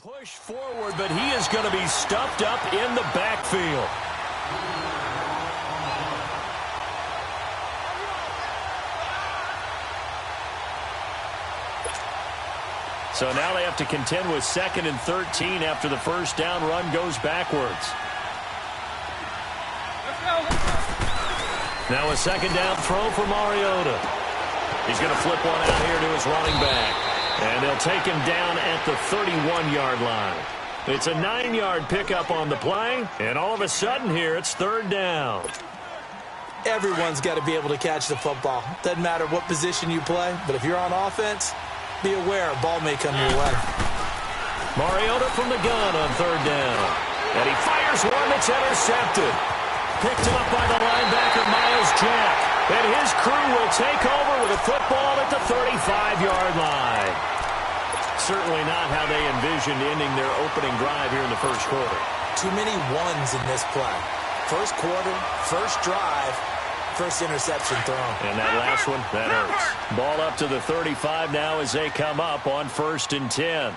push forward, but he is going to be stuffed up in the backfield. So now they have to contend with 2nd and 13 after the first down run goes backwards. Now a 2nd down throw for Mariota. He's going to flip one out here to his running back. And they'll take him down at the 31-yard line. It's a 9-yard pickup on the play, and all of a sudden here it's 3rd down. Everyone's got to be able to catch the football. Doesn't matter what position you play, but if you're on offense, be aware a ball may come your way. Mariota from the gun on 3rd down. And he fires one that's intercepted. Picked up by the linebacker, Miles Jack. And his crew will take over with a football at the 35-yard line. Certainly not how they envisioned ending their opening drive here in the first quarter. Too many ones in this play. First quarter, first drive, first interception thrown. And that last one, that hurts. Ball up to the 35 now as they come up on 1st and 10.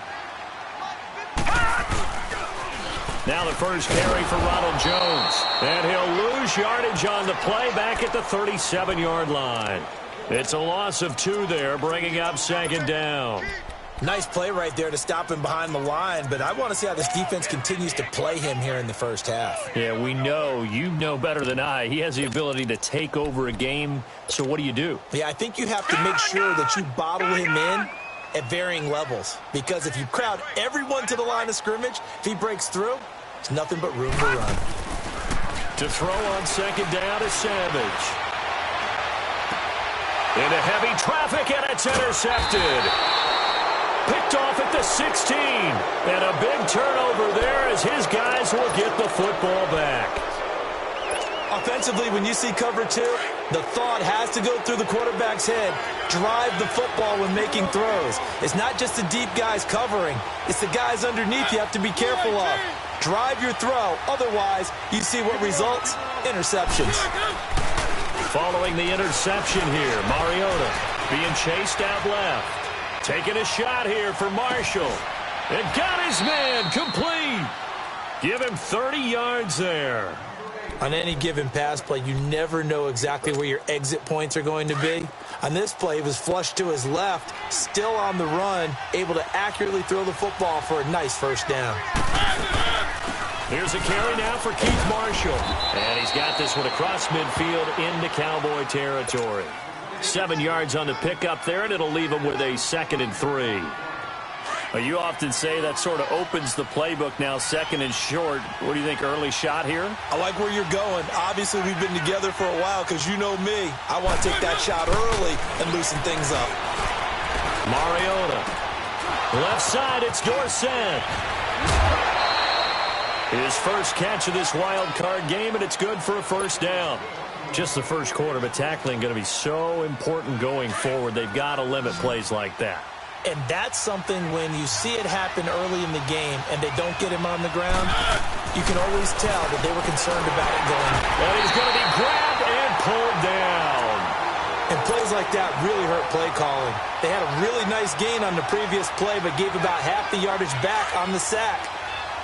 Now the first carry for Ronald Jones. And he'll lose yardage on the play back at the 37-yard line. It's a loss of 2 there, bringing up 2nd down. Nice play right there to stop him behind the line, but I want to see how this defense continues to play him here in the first half. Yeah, we know. You know better than I. He has the ability to take over a game, so what do you do? Yeah, I think you have to make sure that you bottle him in at varying levels, because if you crowd everyone to the line of scrimmage, if he breaks through, there's nothing but room to run. To throw on 2nd down is Savage. Into heavy traffic, and it's intercepted. Picked off at the 16. And a big turnover there as his guys will get the football back. Offensively, when you see cover 2, the thought has to go through the quarterback's head. Drive the football when making throws. It's not just the deep guys covering. It's the guys underneath you have to be careful of. Drive your throw. Otherwise, you see what results? Interceptions. Following the interception here, Mariota being chased out left. Taking a shot here for Marshall. And got his man complete. Give him 30 yards there. On any given pass play, you never know exactly where your exit points are going to be. On this play, he was flushed to his left, still on the run, able to accurately throw the football for a nice first down. Here's a carry now for Keith Marshall. And he's got this one across midfield into Cowboy territory. 7 yards on the pickup there, and it'll leave him with a 2nd and 3. Well, you often say that sort of opens the playbook now, 2nd and short. What do you think, early shot here? I like where you're going. Obviously, we've been together for a while because you know me. I want to take that shot early and loosen things up. Mariota. Left side, it's Dorsett. His first catch of this wild card game, and it's good for a first down. Just the first quarter, but tackling going to be so important going forward. They've got to limit plays like that. And that's something when you see it happen early in the game and they don't get him on the ground, you can always tell that they were concerned about it going. And he's going to be grabbed and pulled down. And plays like that really hurt play calling. They had a really nice gain on the previous play, but gave about half the yardage back on the sack.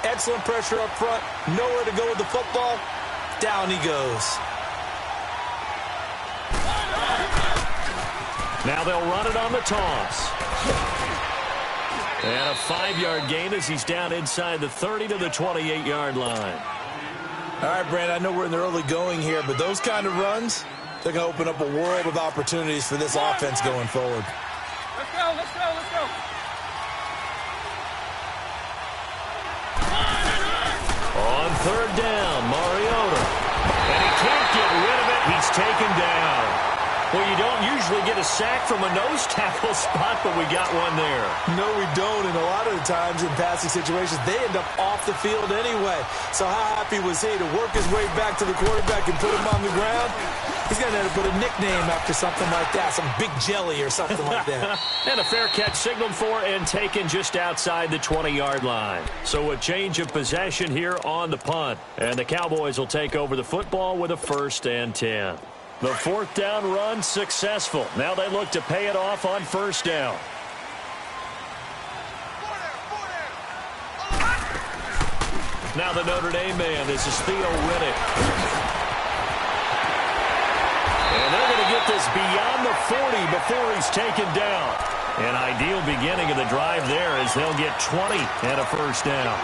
Excellent pressure up front. Nowhere to go with the football. Down he goes. Now they'll run it on the toss. And a 5-yard gain as he's down inside the 30 to the 28-yard line. All right, Brand, I know we're in the early going here, but those kind of runs, they're going to open up a world of opportunities for this offense going forward. Let's go, let's go, let's go. On 3rd down, Mariota. And he can't get rid of it. He's taken down. Well, you don't usually get a sack from a nose tackle spot, but we got one there. No, we don't, and a lot of the times in passing situations, they end up off the field anyway. So how happy was he to work his way back to the quarterback and put him on the ground? He's going to have to put a nickname after something like that, some Big Jelly or something like that. And a fair catch signaled for and taken just outside the 20-yard line. So a change of possession here on the punt. And the Cowboys will take over the football with a 1st and 10. The 4th down run successful. Now they look to pay it off on 1st down. Now the Notre Dame man, this is Theo Riddick. And they're going to get this beyond the 40 before he's taken down. An ideal beginning of the drive there as they'll get 20 and a first down.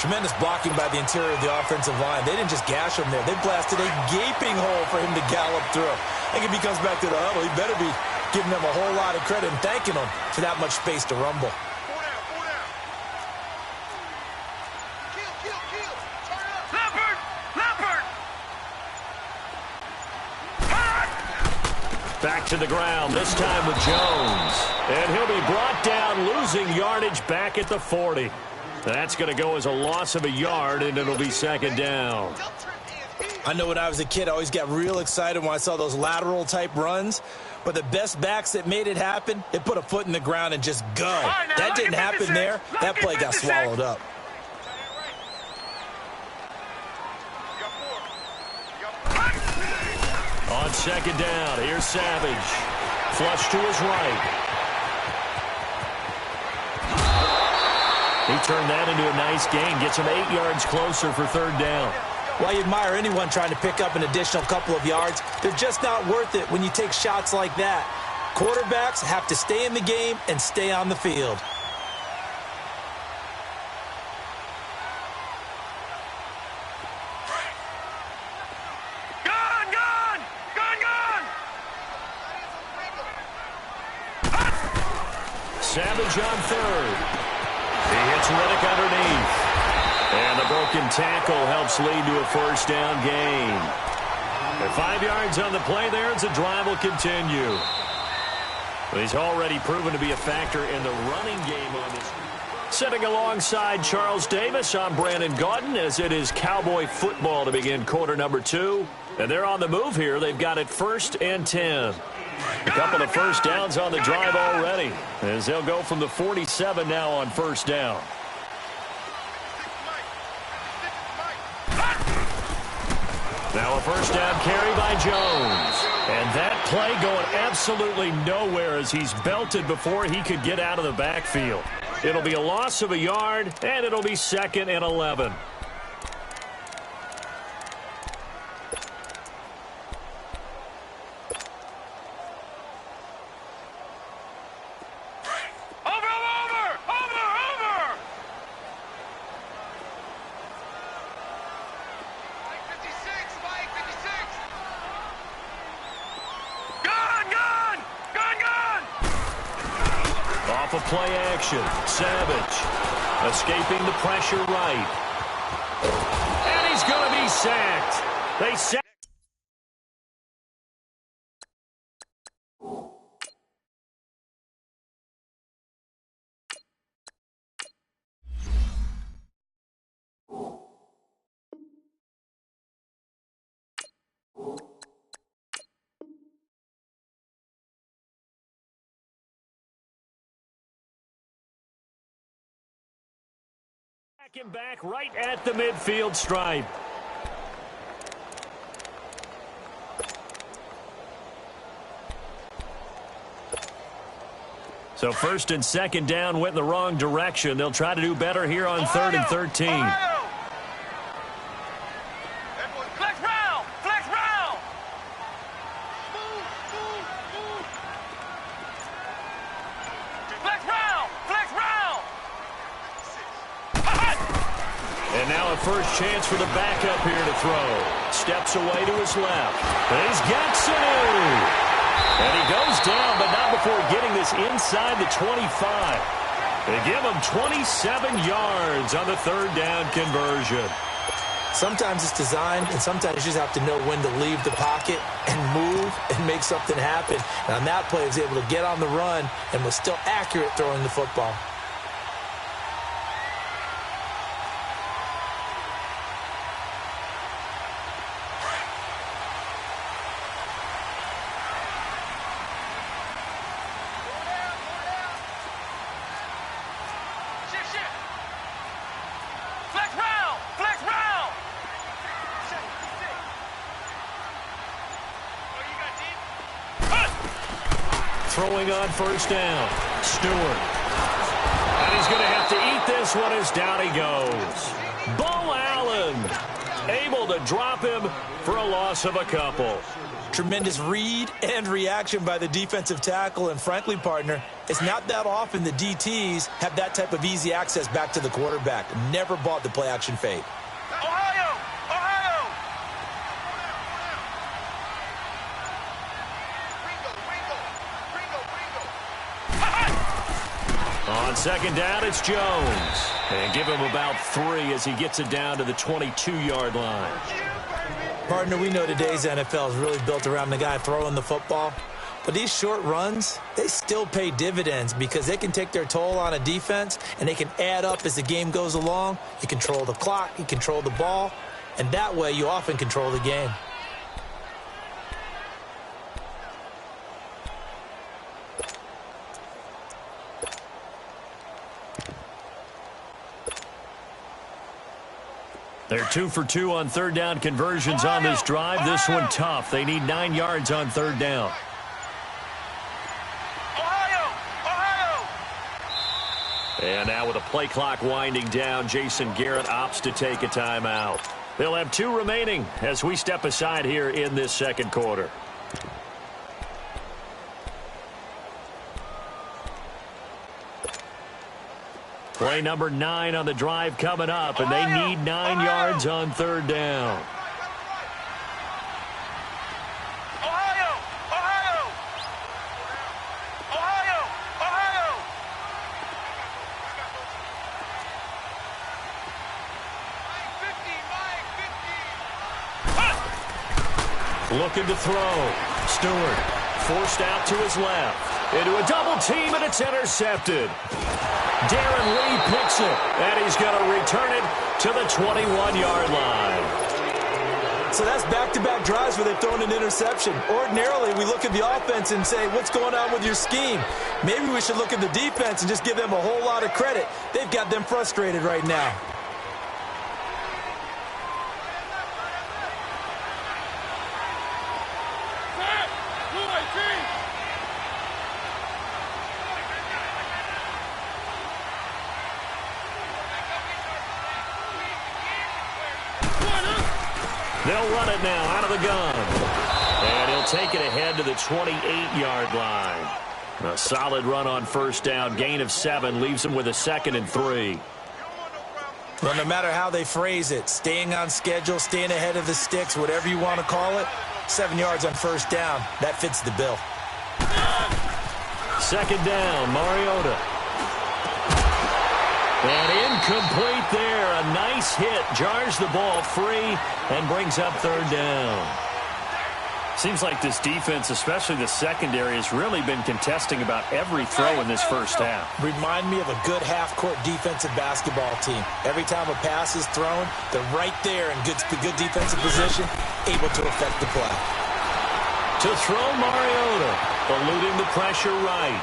Tremendous blocking by the interior of the offensive line. They didn't just gash him there. They blasted a gaping hole for him to gallop through. I think if he comes back to the huddle, he better be giving them a whole lot of credit and thanking them for that much space to rumble. Back to the ground, this time with Jones. And he'll be brought down, losing yardage back at the 40. That's going to go as a loss of a yard, and it'll be second down. I know when I was a kid, I always got real excited when I saw those lateral-type runs. But the best backs that made it happen, they put a foot in the ground and just go. That didn't happen there. That play got swallowed up. On second down, here's Savage. Flush to his right. He turned that into a nice gain. Gets him 8 yards closer for third down. While you admire anyone trying to pick up an additional couple of yards, they're just not worth it when you take shots like that. Quarterbacks have to stay in the game and stay on the field. Savage on third. He hits Riddick underneath. And the broken tackle helps lead to a first down gain. And 5 yards on the play there as the drive will continue. He's already proven to be a factor in the running game on this. Sitting alongside Charles Davis, I'm Brandon Gaudin as it is Cowboy football to begin quarter number 2. And they're on the move here. They've got it 1st and 10. A couple of first downs on the drive already as they'll go from the 47 now on first down. Now a first down carry by Jones. And that play going absolutely nowhere as he's belted before he could get out of the backfield. It'll be a loss of a yard, and it'll be 2nd and 11. Off of play action, Savage escaping the pressure right. And he's going to be sacked. They sack. Him back right at the midfield stripe. So 1st and 2nd down went in the wrong direction. They'll try to do better here on 3rd and 13. Flex round! Flex round! Flex round! Flex round! And now a first chance for the backup here to throw. Steps away to his left. He's got Sanu. And he goes down, but not before getting this inside the 25. They give him 27 yards on the 3rd down conversion. Sometimes it's designed, and sometimes you just have to know when to leave the pocket and move and make something happen. And on that play, he was able to get on the run and was still accurate throwing the football. Throwing on first down. Stewart. And he's going to have to eat this one as down he goes. Bo Allen able to drop him for a loss of a couple. Tremendous read and reaction by the defensive tackle. And frankly, partner, it's not that often the DTs have that type of easy access back to the quarterback. Never bought the play action fade. Ohio! Ohio! On second down, it's Jones. And give him about 3 as he gets it down to the 22-yard line. Partner, we know today's NFL is really built around the guy throwing the football. But these short runs, they still pay dividends because they can take their toll on a defense and they can add up as the game goes along. You control the clock, you control the ball, and that way you often control the game. They're 2 for 2 on third down conversions on this drive. This one tough. They need 9 yards on third down. And now with a play clock winding down, Jason Garrett opts to take a timeout. They'll have 2 remaining as we step aside here in this second quarter. Play number 9 on the drive coming up, and they need 9 yards on third down. Looking to throw. Stewart forced out to his left. Into a double team, and it's intercepted. Darren Lee picks it, and he's going to return it to the 21-yard line. So that's back-to-back drives where they've thrown an interception. Ordinarily, we look at the offense and say, what's going on with your scheme? Maybe we should look at the defense and just give them a whole lot of credit. They've got them frustrated right now. They'll run it now out of the gun. And he'll take it ahead to the 28-yard line. A solid run on first down. Gain of 7 leaves him with a 2nd and 3. Well, no matter how they phrase it, staying on schedule, staying ahead of the sticks, whatever you want to call it, 7 yards on first down, that fits the bill. Second down, Mariota. And incomplete there. A nice hit. Jars the ball free and brings up third down. Seems like this defense, especially the secondary, has really been contesting about every throw in this first half. Remind me of a good half-court defensive basketball team. Every time a pass is thrown, they're right there in good defensive position, able to affect the play. To throw Mariota, eluding the pressure right.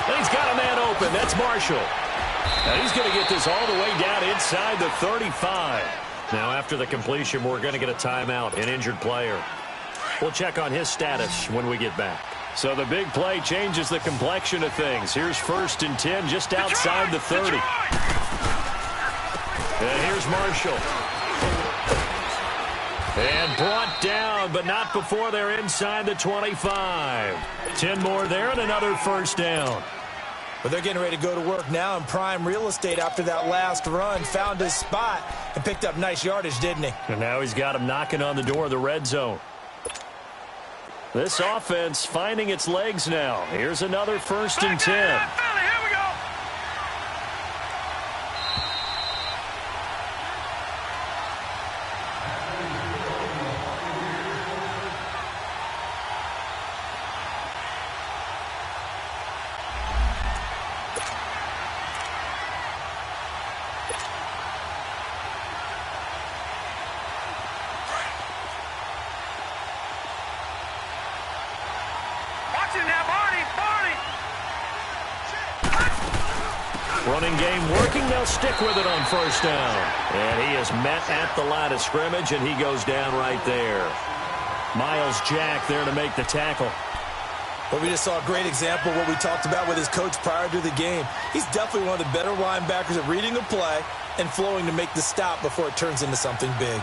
And he's got a man open. That's Marshall. And he's going to get this all the way down inside the 35. Now, after the completion, we're going to get a timeout, an injured player. We'll check on his status when we get back. So the big play changes the complexion of things. Here's 1st and 10 just outside the 30. And here's Marshall. And brought down, but not before they're inside the 25. 10 more there and another first down. But they're getting ready to go to work now in prime real estate after that last run. Found his spot and picked up nice yardage, didn't he? And now he's got him knocking on the door of the red zone. This offense finding its legs now. Here's another 1st and 10. Running game working. They'll stick with it on first down. And he is met at the line of scrimmage, and he goes down right there. Miles Jack there to make the tackle. Well, we just saw a great example of what we talked about with his coach prior to the game. He's definitely one of the better linebackers at reading a play and flowing to make the stop before it turns into something big.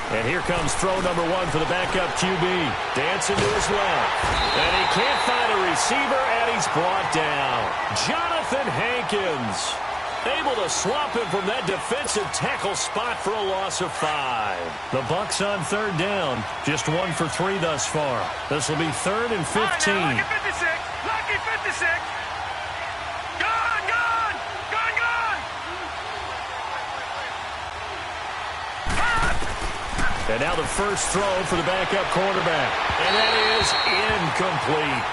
And here comes throw number one for the backup QB. Dancing to his left. And he can't find a receiver, and he's brought down. Jonathan Hankins able to swap him from that defensive tackle spot for a loss of 5. The Bucs on third down. Just 1 for 3 thus far. This will be 3rd and 15. Lucky 56. Lucky 56. Gone, gone. Gone, gone. And now the first throw for the backup quarterback. And that is incomplete.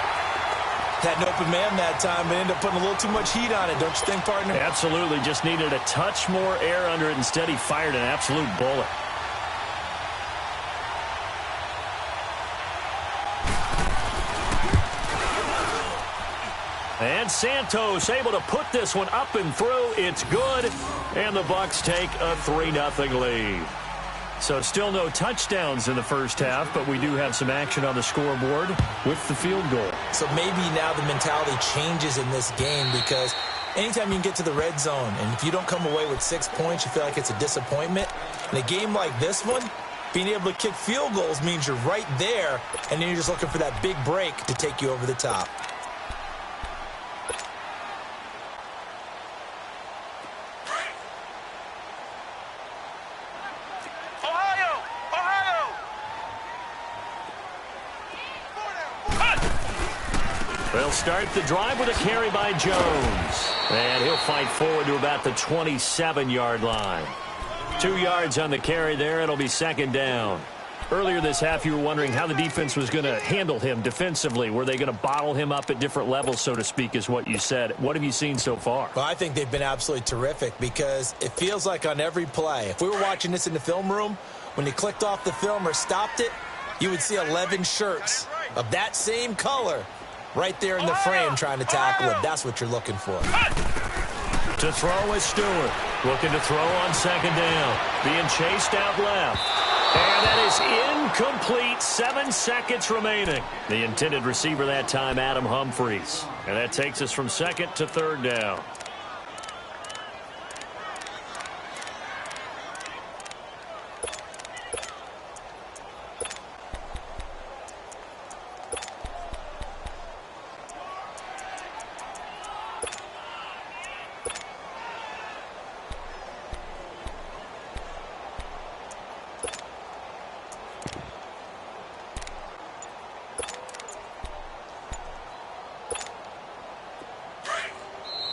Had an open man that time, but ended up putting a little too much heat on it, don't you think, partner? Absolutely. Just needed a touch more air under it. Instead, he fired an absolute bullet. And Santos able to put this one up and through. It's good. And the Bucs take a 3-0 lead. So still no touchdowns in the first half, but we do have some action on the scoreboard with the field goal. So maybe now the mentality changes in this game, because anytime you can get to the red zone, and if you don't come away with 6 points, you feel like it's a disappointment. In a game like this one, being able to kick field goals means you're right there, and then you're just looking for that big break to take you over the top. They'll start the drive with a carry by Jones. And he'll fight forward to about the 27-yard line. 2 yards on the carry there. It'll be 2nd down. Earlier this half, you were wondering how the defense was going to handle him defensively. Were they going to bottle him up at different levels, so to speak, is what you said. What have you seen so far? Well, I think they've been absolutely terrific, because it feels like on every play, if we were watching this in the film room, when you clicked off the film or stopped it, you would see 11 shirts of that same color right there in the frame trying to tackle him. That's what you're looking for. To throw is Stewart. Looking to throw on 2nd down. Being chased out left. And that is incomplete. 7 seconds remaining. The intended receiver that time, Adam Humphries. And that takes us from 2nd to 3rd down.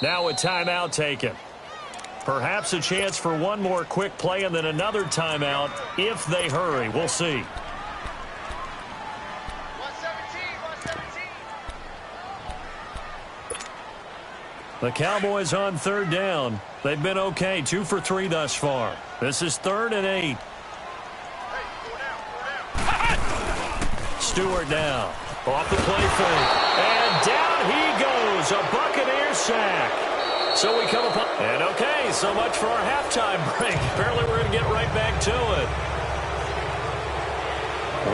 Now a timeout taken. Perhaps a chance for one more quick play and then another timeout if they hurry. We'll see. 117. The Cowboys on 3rd down. They've been okay. 2 for 3 thus far. This is 3rd and 8. Stewart down. Off the play fake. And down he goes. A Buccaneer sack. So we come upon. And okay, so much for our halftime break. Apparently we're going to get right back to it.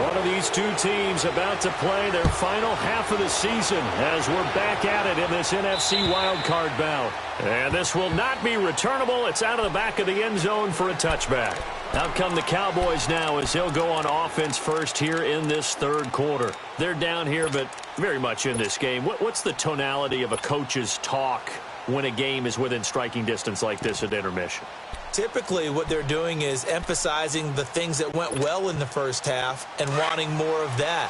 One of these two teams about to play their final half of the season as we're back at it in this NFC wildcard bout. And this will not be returnable. It's out of the back of the end zone for a touchback. Out come the Cowboys now as they'll go on offense first here in this 3rd quarter. They're down here, but very much in this game. What's the tonality of a coach's talk when a game is within striking distance like this at intermission? Typically, what they're doing is emphasizing the things that went well in the first half and wanting more of that.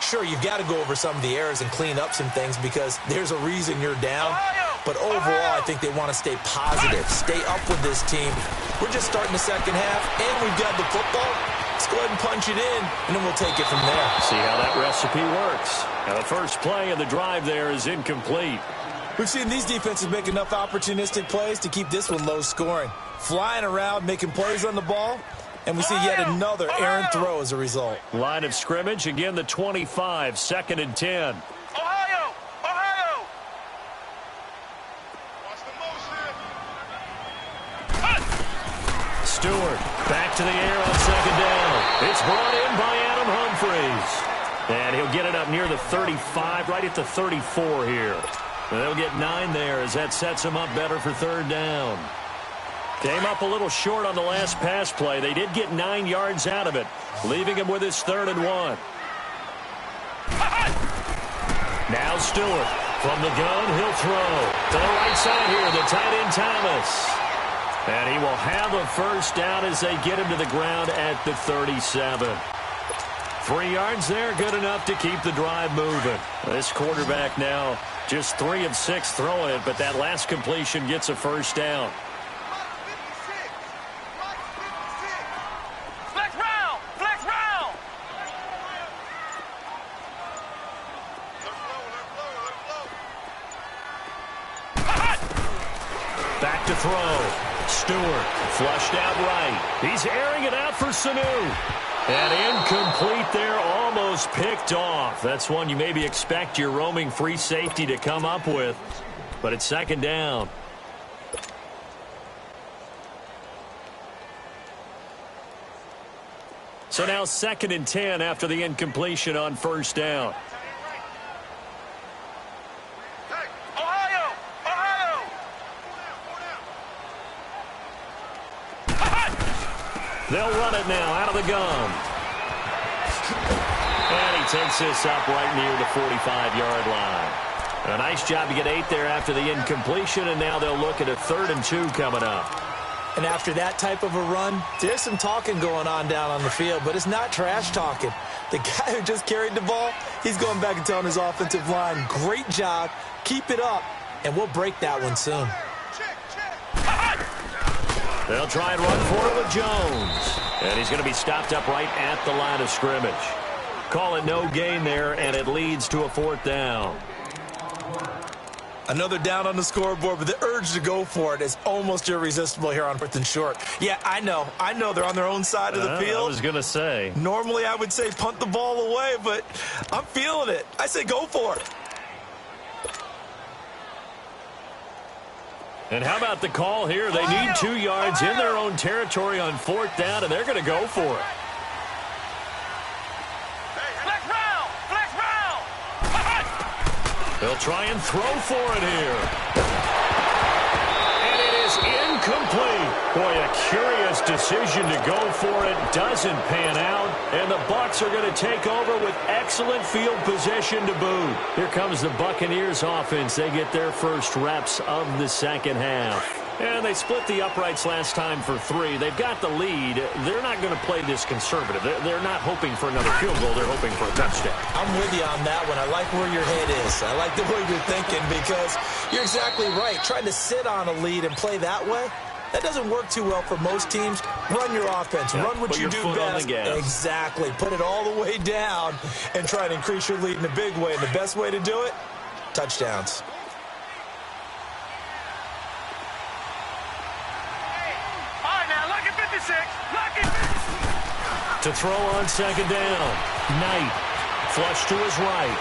Sure, you've got to go over some of the errors and clean up some things because there's a reason you're down. But overall, I think they want to stay positive, stay up with this team. We're just starting the second half, and we've got the football. Let's go ahead and punch it in, and then we'll take it from there. See how that recipe works. Now, the first play of the drive there is incomplete. We've seen these defenses make enough opportunistic plays to keep this one low scoring. Flying around, making plays on the ball, and we see yet another errant throw as a result. Line of scrimmage, again the 25, 2nd and 10. Ohio! Ohio! Stewart back to the air on 2nd down. It's brought in by Adam Humphries. And he'll get it up near the 35, right at the 34 here. And they'll get 9 there as that sets him up better for 3rd down. Came up a little short on the last pass play. They did get 9 yards out of it, leaving him with his 3rd and 1. Now Stewart from the gun. He'll throw to the right side here, the tight end Thomas. And he will have a 1st down as they get him to the ground at the 37. 3 yards there, good enough to keep the drive moving. This quarterback now just 3 of 6 throwing it, but that last completion gets a 1st down. Flex round! Flex round! Back to throw. Stewart flushed out right. He's airing it out for Sanu. And incomplete there, almost picked off. That's one you maybe expect your roaming free safety to come up with. But it's 2nd down. So now 2nd and 10 after the incompletion on 1st down. Ohio! Ohio! They'll run it now out of the gun. And he takes this up right near the 45-yard line. A nice job to get 8 there after the incompletion, and now they'll look at a 3rd and 2 coming up. And after that type of a run, there's some talking going on down on the field, but it's not trash talking. The guy who just carried the ball, he's going back and telling his offensive line, great job, keep it up, and we'll break that one soon. They'll try and run for it with Jones. And he's going to be stopped up right at the line of scrimmage. Call it no gain there, and it leads to a 4th down. Another down on the scoreboard, but the urge to go for it is almost irresistible here on 4th and short. Yeah, I know they're on their own side of the field. I was going to say. Normally I would say punt the ball away, but I'm feeling it. I say go for it. And how about the call here? They need 2 yards in their own territory on 4th down, and they're going to go for it. Flex round! Flex round! They'll try and throw for it here. And it is incomplete. Boy, a curious decision to go for it. Doesn't pan out. And the Bucs are going to take over with excellent field position to boot. Here comes the Buccaneers offense. They get their first reps of the 2nd half. And they split the uprights last time for 3. They've got the lead. They're not going to play this conservative. They're not hoping for another field goal. They're hoping for a touchdown. I'm with you on that one. I like where your head is. I like the way you're thinking because you're exactly right. Trying to sit on a lead and play that way, that doesn't work too well for most teams. Run your offense. Yeah, run what you do best. Exactly. Put it all the way down and try to increase your lead in a big way. And the best way to do it, touchdowns. To throw on 2nd down. Knight. Flush to his right.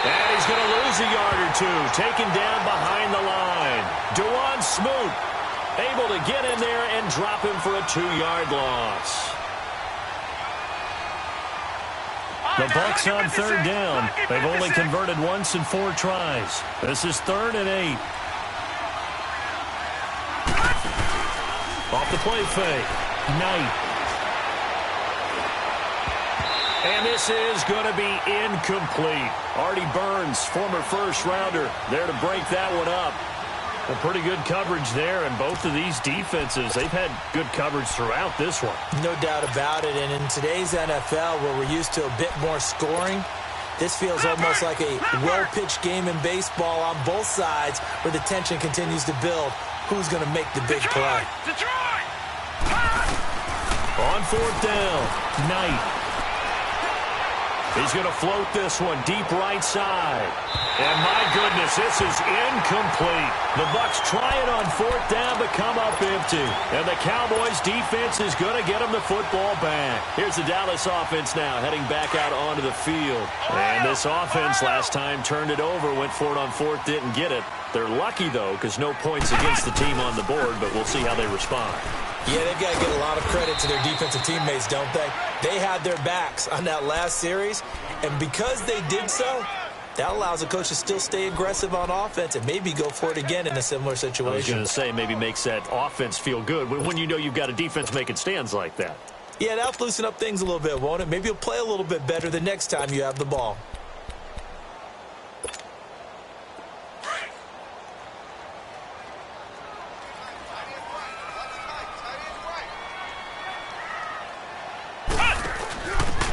And he's going to lose a yard or 2. Taken down behind the line. DeJuan Smoot able to get in there and drop him for a 2-yard loss. The Bucs on 3rd down. They've only converted once in 4 tries. This is 3rd and 8. Off the play fake. Knight. And this is going to be incomplete. Artie Burns, former first-rounder, there to break that one up. A pretty good coverage there, and both of these defenses, they've had good coverage throughout this one. No doubt about it, and in today's NFL, where we're used to a bit more scoring, this feels almost like a well-pitched game in baseball on both sides, where the tension continues to build. Who's going to make the big play? Detroit! On 4th down, Knight. He's going to float this one deep right side. And my goodness, this is incomplete. The Bucs trying on fourth down but come up empty. And the Cowboys defense is going to get them the football back. Here's the Dallas offense now heading back out onto the field. And this offense last time turned it over, went for it on fourth, didn't get it. They're lucky, though, because no points against the team on the board, but we'll see how they respond. Yeah, they've got to get a lot of credit to their defensive teammates, don't they? They had their backs on that last series, and because they did so, that allows the coach to still stay aggressive on offense and maybe go for it again in a similar situation. I was going to say maybe makes that offense feel good when you know you've got a defense making stands like that. Yeah, that'll loosen up things a little bit, won't it? Maybe you'll play a little bit better the next time you have the ball.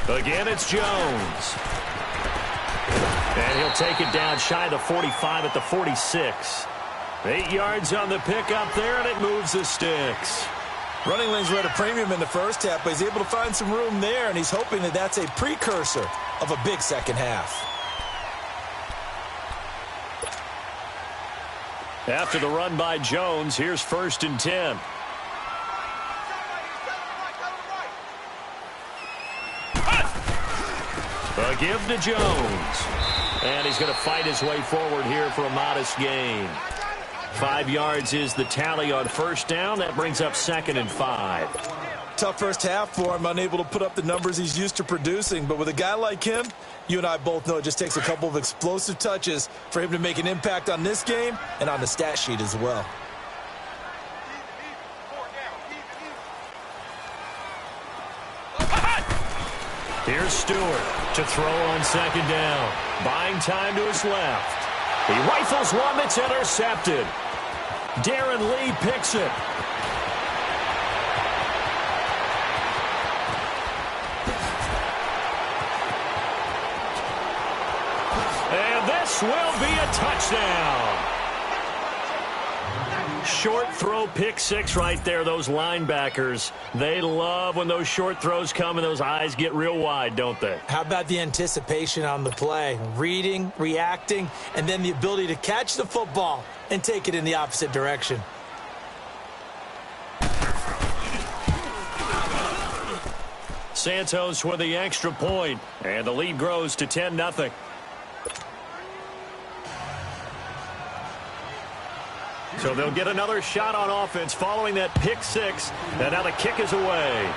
Again, it's Jones. And he'll take it down shy of the 45 at the 46. 8 yards on the pickup there, and it moves the sticks. Running lanes were at a premium in the first half, but he's able to find some room there, and he's hoping that that's a precursor of a big second half. After the run by Jones, here's 1st and 10. A give to Jones. And he's going to fight his way forward here for a modest gain. 5 yards is the tally on 1st down. That brings up 2nd and 5. Tough first half for him, unable to put up the numbers he's used to producing. But with a guy like him, you and I both know it just takes a couple of explosive touches for him to make an impact on this game and on the stat sheet as well. Here's Stewart to throw on 2nd down. Buying time to his left. He rifles one that's intercepted. Darren Lee picks it. And this will be a touchdown. Short throw, pick 6 right there. Those linebackers, they love when those short throws come and those eyes get real wide, don't they? How about the anticipation on the play? Reading, reacting, and then the ability to catch the football and take it in the opposite direction. Santos with the extra point, and the lead grows to 10-0. So they'll get another shot on offense following that pick 6. And now the kick is away.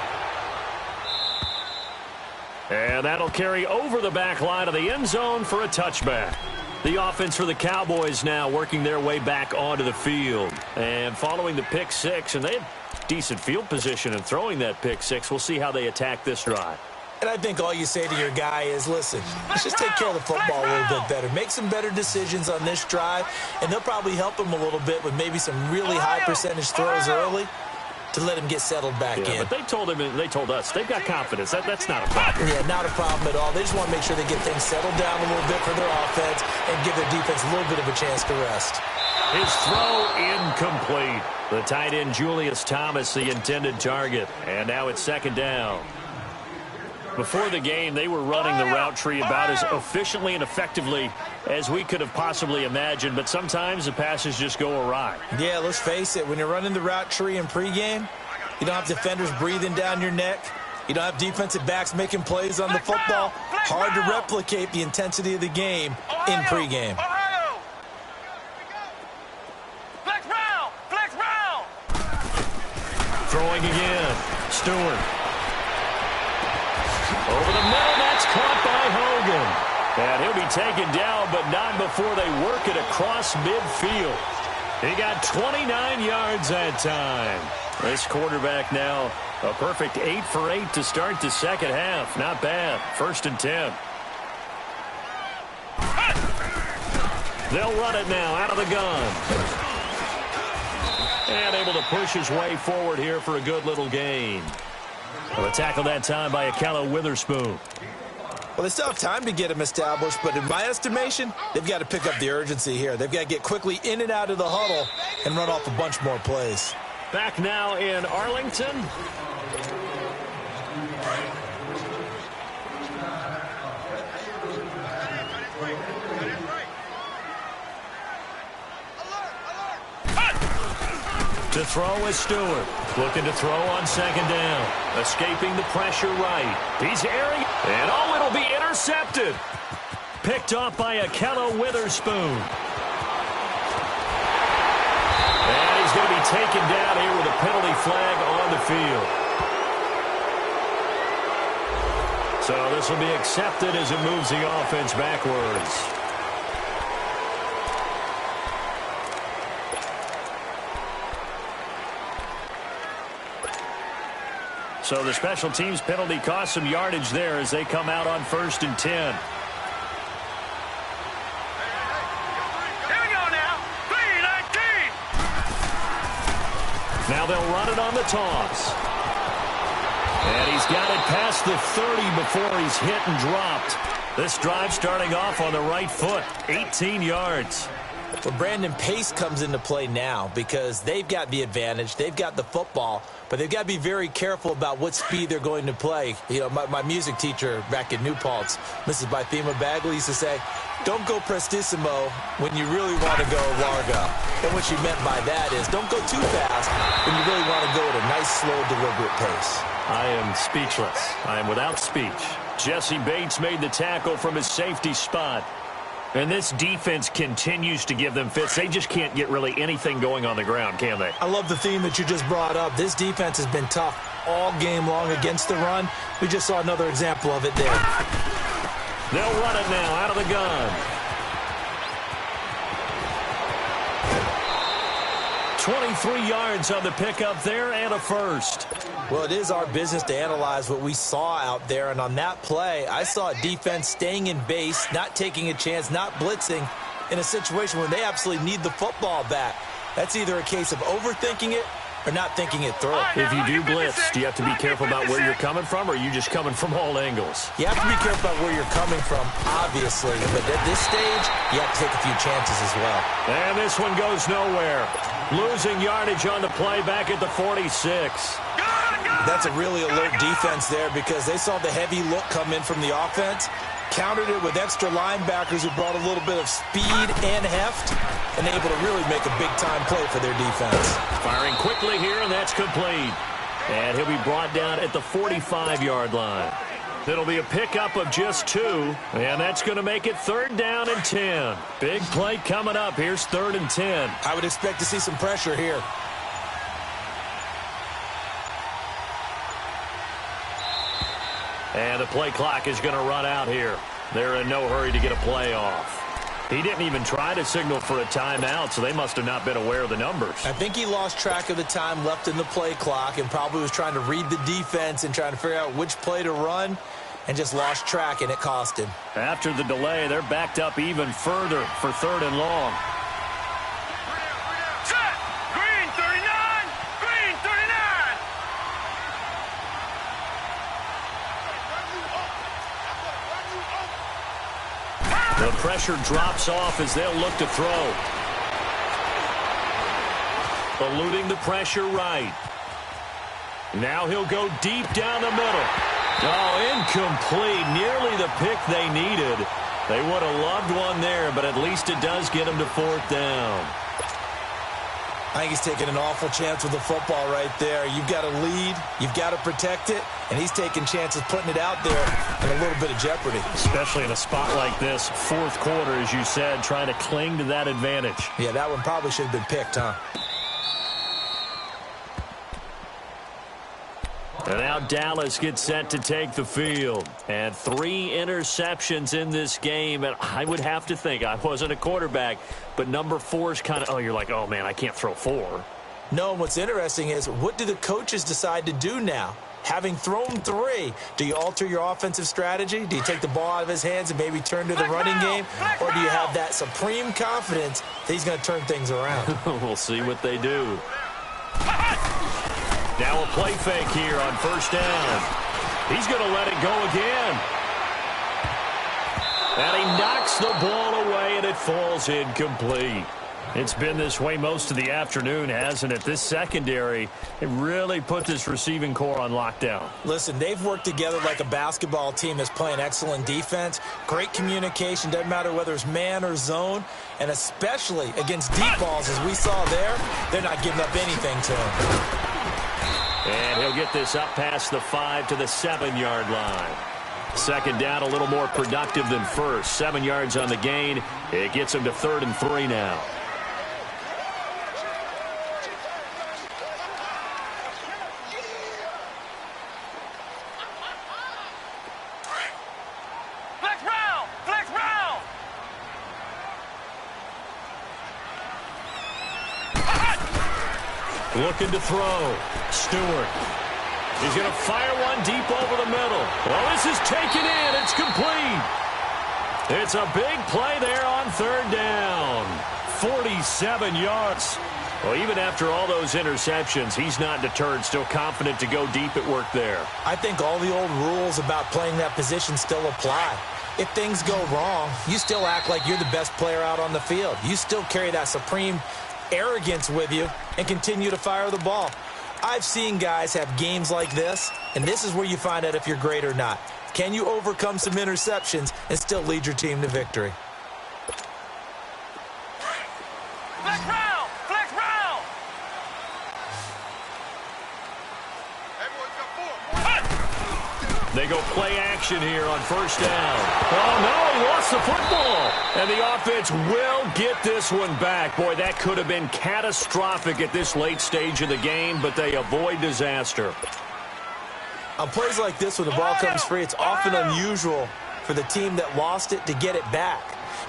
And that'll carry over the back line of the end zone for a touchback. The offense for the Cowboys now working their way back onto the field. And following the pick 6, and they have decent field position in throwing that pick 6. We'll see how they attack this drive. And I think all you say to your guy is, listen, let's just take care of the football a little bit better. Make some better decisions on this drive, and they'll probably help him a little bit with maybe some really high percentage throws early to let him get settled back in. But they told him, they told us, they've got confidence. That's not a problem. Yeah, not a problem at all. They just want to make sure they get things settled down a little bit for their offense and give their defense a little bit of a chance to rest. His throw incomplete. The tight end Julius Thomas, the intended target. And now it's 2nd down. Before the game, they were running the route tree about as efficiently and effectively as we could have possibly imagined, but sometimes the passes just go awry. Yeah, let's face it. When you're running the route tree in pregame, you don't have defenders breathing down your neck. You don't have defensive backs making plays on the football. Hard to replicate the intensity of the game in pregame. Throwing again. Stewart. Over the middle, that's caught by Hogan. And he'll be taken down, but not before they work it across midfield. He got 29 yards that time. This quarterback now a perfect 8 for 8 to start the second half. Not bad. 1st and 10. They'll run it now out of the gun. And able to push his way forward here for a good little gain. Well, a tackle that time by Akello Witherspoon. Well, they still have time to get him established, but in my estimation, they've got to pick up the urgency here. They've got to get quickly in and out of the huddle and run off a bunch more plays. Back now in Arlington. To throw is Stewart. Looking to throw on second down. Escaping the pressure right. He's airing. And it'll be intercepted. Picked off by Akello Witherspoon. And he's going to be taken down here with a penalty flag on the field. So this will be accepted as it moves the offense backwards. So the special teams penalty cost some yardage there as they come out on 1st and 10. Here we go now. 3-19. Now they'll run it on the toss. And he's got it past the 30 before he's hit and dropped. This drive starting off on the right foot. 18 yards. Well, Brandon, pace comes into play now because they've got the advantage. They've got the football, but they've got to be very careful about what speed they're going to play. You know, my music teacher back in New Paltz, Mrs. Bythema Bagley, used to say, don't go prestissimo when you really want to go largo. And what she meant by that is don't go too fast when you really want to go at a nice, slow, deliberate pace. I am speechless. I am without speech. Jesse Bates made the tackle from his safety spot. And this defense continues to give them fits. They just can't get really anything going on the ground, can they? I love the theme that you just brought up. This defense has been tough all game long against the run. We just saw another example of it there. They'll run it now out of the gun. 23 yards on the pickup there and a first. Well, it is our business to analyze what we saw out there, and on that play, I saw a defense staying in base, not taking a chance, not blitzing in a situation where they absolutely need the football back. That's either a case of overthinking it or not thinking it through. If you do blitz, do you have to be careful about where you're coming from, or are you just coming from all angles? You have to be careful about where you're coming from, obviously, but at this stage, you have to take a few chances as well. And this one goes nowhere. Losing yardage on the play back at the 46. That's a really alert defense there because they saw the heavy look come in from the offense, countered it with extra linebackers who brought a little bit of speed and heft, and able to really make a big-time play for their defense. Firing quickly here, and that's complete. And he'll be brought down at the 45-yard line. It'll be a pickup of just 2, and that's going to make it 3rd down and 10. Big play coming up. Here's 3rd and 10. I would expect to see some pressure here. And the play clock is going to run out here. They're in no hurry to get a play off. He didn't even try to signal for a timeout, so they must have not been aware of the numbers. I think he lost track of the time left in the play clock and probably was trying to read the defense and trying to figure out which play to run and just lost track, and it cost him. After the delay, they're backed up even further for 3rd and long. Set. Green 39. Green 39. The pressure drops off as they'll look to throw. Eluding the pressure right. Now he'll go deep down the middle. Oh, incomplete. Nearly the pick they needed. They would have loved one there, but at least it does get them to 4th down. I think he's taking an awful chance with the football right there. You've got to lead, you've got to protect it, and he's taking chances putting it out there in a little bit of jeopardy. Especially in a spot like this, 4th quarter, as you said, trying to cling to that advantage. Yeah, that one probably should have been picked, huh? And now Dallas gets set to take the field. And 3 interceptions in this game. And I would have to think, I wasn't a quarterback, but number 4 is kind of, you're like, oh, man, I can't throw 4. No, and what's interesting is, what do the coaches decide to do now? Having thrown 3, do you alter your offensive strategy? Do you take the ball out of his hands and maybe turn to the running game? Or do you have that supreme confidence that he's going to turn things around? We'll see what they do. Now a play fake here on 1st down. He's going to let it go again. And he knocks the ball away, and it falls incomplete. It's been this way most of the afternoon, hasn't it? This secondary, it really put this receiving core on lockdown. Listen, they've worked together like a basketball team that's playing excellent defense. Great communication, doesn't matter whether it's man or zone. And especially against deep balls, as we saw there, they're not giving up anything to him. And he'll get this up past the 5 to the 7-yard line. Second down, a little more productive than first. 7 yards on the gain. It gets him to 3rd and 3 now. Looking to throw. Stewart. He's going to fire one deep over the middle. Well, this is taken in. It's complete. It's a big play there on 3rd down. 47 yards. Well, even after all those interceptions, he's not deterred. Still confident to go deep at work there. I think all the old rules about playing that position still apply. If things go wrong, you still act like you're the best player out on the field. You still carry that supreme arrogance with you and continue to fire the ball. I've seen guys have games like this, and this is where you find out if you're great or not. Can you overcome some interceptions and still lead your team to victory? Flex round! Flex round! They go play action here on 1st down. Oh, no, he lost the football. And the offense will get this one back. Boy, that could have been catastrophic at this late stage of the game, but they avoid disaster. On plays like this, when the ball comes free, it's often unusual for the team that lost it to get it back.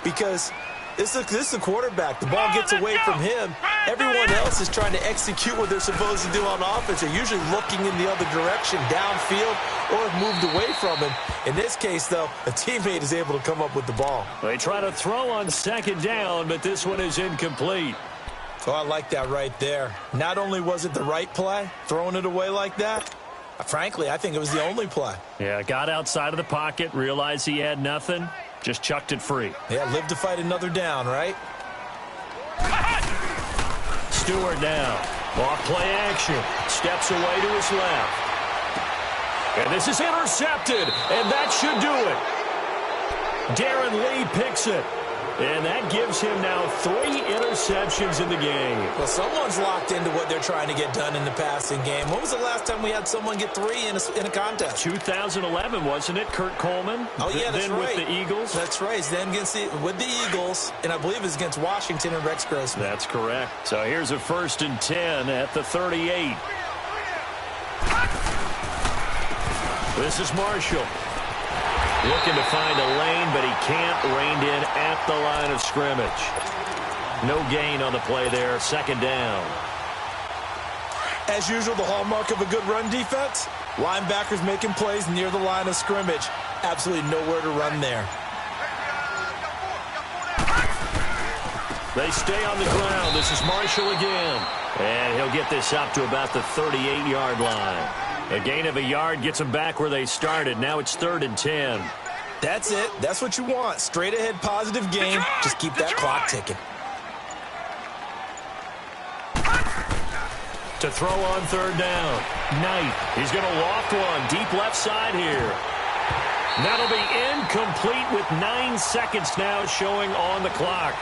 Because this is the quarterback. The ball gets away from him. Everyone else is trying to execute what they're supposed to do on offense. They're usually looking in the other direction, downfield, or have moved away from him. In this case, though, a teammate is able to come up with the ball. They try to throw on 2nd down, but this one is incomplete. So I like that right there. Not only was it the right play, throwing it away like that, frankly, I think it was the only play. Yeah, got outside of the pocket, realized he had nothing, just chucked it free. Yeah, live to fight another down, right? Stewart now. Off play action. Steps away to his left. And this is intercepted, and that should do it. Darren Lee picks it. And that gives him now 3 interceptions in the game. Well, someone's locked into what they're trying to get done in the passing game. When was the last time we had someone get 3 in a contest? 2011, wasn't it? Kurt Coleman? Oh, yeah, that's then right. With the Eagles? That's right. Then with the Eagles, and I believe it was against Washington and Rex Grossman. That's correct. So here's a 1st and 10 at the 38. This is Marshall. Looking to find a lane, but he can't. Reined in at the line of scrimmage. No gain on the play there. 2nd down. As usual, the hallmark of a good run defense, linebackers making plays near the line of scrimmage. Absolutely nowhere to run there. They stay on the ground. This is Marshall again. And he'll get this up to about the 38-yard line. A gain of a yard gets them back where they started. Now it's 3rd and 10. That's it. That's what you want. Straight ahead positive game. Just keep that clock ticking. To throw on 3rd down. Knight. He's going to loft one. Deep left side here. That'll be incomplete with 9 seconds now showing on the clock.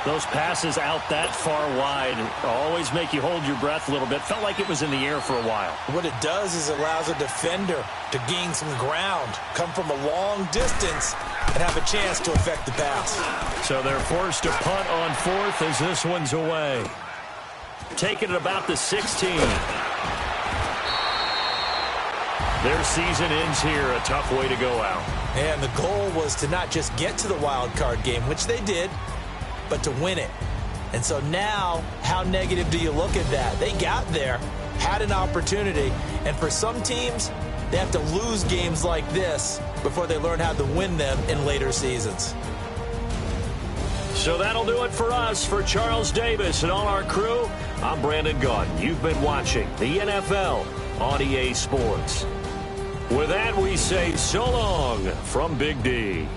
Those passes out that far wide always make you hold your breath a little bit. Felt like it was in the air for a while. What it does is it allows a defender to gain some ground, come from a long distance, and have a chance to affect the pass. So they're forced to punt on 4th as this one's away. Taking it about the 16. Their season ends here. A tough way to go out. And the goal was to not just get to the wild card game, which they did, but to win it. And so now, how negative do you look at that? They got there, had an opportunity, and for some teams, they have to lose games like this before they learn how to win them in later seasons. So that'll do it for us. For Charles Davis and all our crew, I'm Brandon Gaudin. You've been watching the NFL on EA Sports. With that, we say so long from Big D.